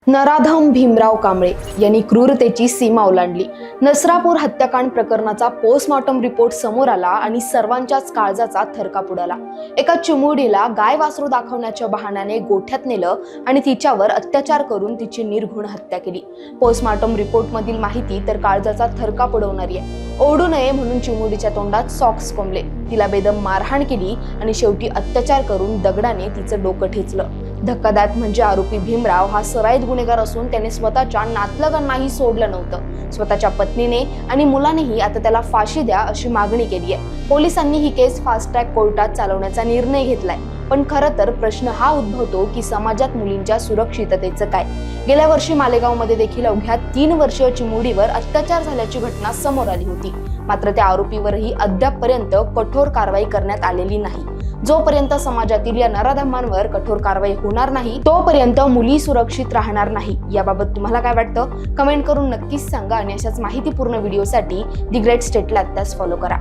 नराधम भीमराव कांबळे यांनी क्रूरतेची सीमा ओलांडली। नसरापूर हत्याकांड प्रकरणाचा पोस्टमॉर्टम रिपोर्ट समोर आला आणि सर्वांच्याच काळजाचा थरकाप उडाला। एका चिमुरडीला गाय वासरू दाखवण्याच्या बहाण्याने गोठ्यात नेलं आणि तिच्यावर अत्याचार करून तिची निर्घृण हत्या केली। पोस्टमॉर्टम रिपोर्ट मधील माहिती तर काळजाचा थरकाप उडवणारी आहे। ओढू नये म्हणून चिमुरडीच्या तोंडात सॉक्स कोंबले, तिला बेदम मारहाण केली आणि शेवटी अत्याचार करून दगडाने तिचं डोकं ठेचलं। धक्कादायक म्हणजे आरोपी भीमराव हा सराईत गुन्हेगार असून त्याने स्वतःच्या नातलगांनाही सोडलं नव्हतं। स्वतःच्या पत्नीने आणि मुलानेही आता त्याला फाशी द्या अशी मागणी केली आहे। पोलिसांनी ही केस फास्ट ट्रॅक कोर्टात चालवण्याचा निर्णय घेतलाय। पण खरं तर प्रश्न हा उद्भवतो की समाजात मुलींच्या सुरक्षिततेचं काय? गेल्या वर्षी मालेगावमध्ये देखील अवघ्या 3 वर्षीय चिमुरडीवर अत्याचार झाल्याची घटना समोर आली होती। मात्र त्या आरोपीवरही अद्यापपर्यंत कठोर कारवाई करण्यात आलेली नाही। जोपर्यंत समाजातील या नराधमांवर कठोर कारवाई होणार नाही तोपर्यंत मुली सुरक्षित राहणार नाही। याबाबत तुम्हाला काय वाटतं? कमेंट करून नक्कीच सांगा आणि अशाच माहितीपूर्ण व्हिडिओसाठी दी ग्रेट स्टेटला आत्ताच फॉलो करा।